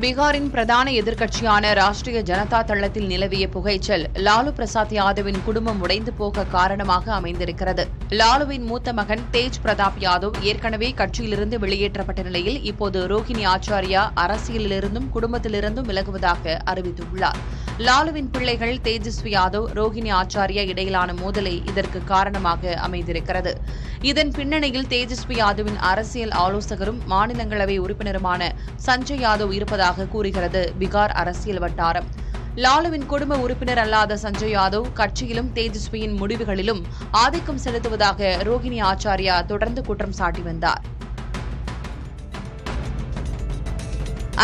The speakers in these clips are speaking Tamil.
பீகாரின் பிரதான எதிர்க்கட்சியான ராஷ்டிரிய ஜனதா தளத்தில் நிலவிய புகைச்சல் லாலு பிரசாத் யாதவின் குடும்பம் உடைந்து போக காரணமாக அமைந்திருக்கிறது. லாலுவின் மூத்த மகன் தேஜ் பிரதாப் யாதவ் ஏற்கனவே கட்சியிலிருந்து வெளியேற்றப்பட்ட நிலையில் இப்போது ரோஹிணி ஆச்சாரியா அரசியலிலிருந்தும் குடும்பத்திலிருந்தும் விலகுவதாக அறிவித்துள்ளார். லாலுவின் பிள்ளைகள் தேஜஸ்வி யாதவ், ரோஹிணி ஆச்சாரியா இடையிலான மோதலே இதற்கு காரணமாக அமைந்திருக்கிறது. இதன் பின்னணியில் தேஜஸ்வி யாதவின் அரசியல் ஆலோசகரும் மாநிலங்களவை உறுப்பினருமான சஞ்சய் யாதவ் இருப்பதாக கூறுகிறது பீகார் அரசியல் வட்டாரம். லாலுவின் குடும்ப உறுப்பினர் அல்லாத சஞ்சய் யாதவ் கட்சியிலும் தேஜஸ்வியின் முடிவுகளிலும் ஆதிக்கம் செலுத்துவதாக ரோஹிணி ஆச்சாரியா தொடர்ந்து குற்றம் சாட்டி வந்தார்.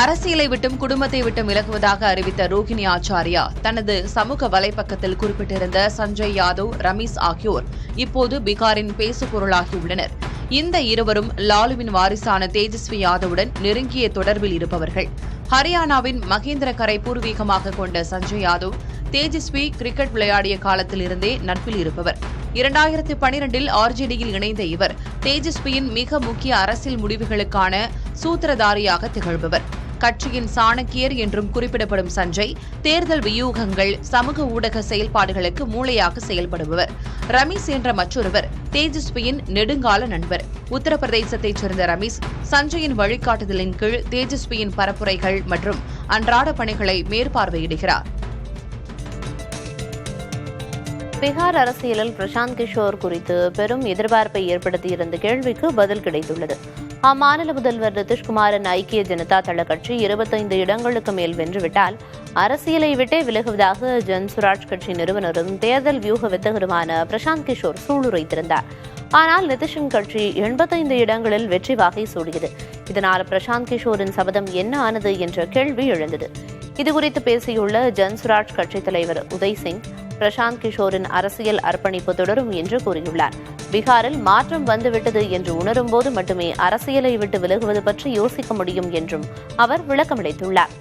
அரசியலை விட்டும் குடும்பத்தை விட்டும் விலகுவதாக அறிவித்த ரோஹிணி ஆச்சாரியா தனது சமூக வலைப்பக்கத்தில் குறிப்பிட்டிருந்த சஞ்சய் யாதவ், ரமேஷ் ஆகியோர் இப்போது பீகாரின் பேசுபொருளாகியுள்ளனர். இந்த இருவரும் லாலுவின் வாரிசான தேஜஸ்வி யாதவுடன் நெருங்கிய தொடர்பில் இருப்பவர்கள். ஹரியானாவின் மகேந்திரகரை பூர்வீகமாக கொண்ட சஞ்சய் யாதவ் தேஜஸ்வி கிரிக்கெட் விளையாடிய காலத்தில் இருந்தே நட்பில் இருப்பவர். 2012இல் ஆர்ஜேடியில் இணைந்த இவர் தேஜஸ்வியின் மிக முக்கிய அரசியல் முடிவுகளுக்கான சூத்திரதாரியாக திகழ்பவர். கட்சியின் சாணக்கியர் என்றும் குறிப்பிடப்படும் சஞ்சய் தேர்தல் வியூகங்கள், சமூக ஊடக செயல்பாடுகளுக்கு மூளையாக செயல்படுபவர். ரமேஷ் என்ற மற்றொருவர் தேஜஸ்வியின் நெடுங்கால நண்பர். உத்தரப்பிரதேசத்தைச் சேர்ந்த ரமேஷ் சஞ்சயின் வழிகாட்டுதலின் கீழ் தேஜஸ்வியின் பரப்புரைகள் மற்றும் அன்றாட பணிகளை மேற்பார்வையிடுகிறார். பீகார் அரசியலில் பிரசாந்த் கிஷோர் குறித்து பெரும் எதிர்பார்ப்பை ஏற்படுத்தியிருந்த கேள்விக்கு பதில் கிடைத்துள்ளது. அம்மாநில முதல்வர் நிதிஷ்குமாரின் ஐக்கிய ஜனதா தள கட்சி 25 இடங்களுக்கு மேல் வென்றுவிட்டால் அரசியலை விட்டே விலகுவதாக ஜன்சுராஜ் கட்சி நிறுவனரும் தேர்தல் வியூக வித்தகருமான பிரசாந்த் கிஷோர் சூளுரைத்திருந்தார். ஆனால் நிதிஷின் கட்சி 85 இடங்களில் வெற்றி வாகை சூடியது. இதனால் பிரசாந்த் கிஷோரின் சபதம் என்ன ஆனது என்ற கேள்வி எழுந்தது. இதுகுறித்து பேசியுள்ள ஜன்சுராஜ் கட்சித் தலைவர் உதய் சிங், பிரசாந்த் கிஷோரின் அரசியல் அர்ப்பணிப்பு தொடரும் என்று கூறியுள்ளார். பீகாரில் மாற்றம் வந்துவிட்டது என்று உணரும் போது மட்டுமே அரசியலை விட்டு விலகுவது பற்றி யோசிக்க முடியும் என்றும் அவர் விளக்கமளித்துள்ளார்.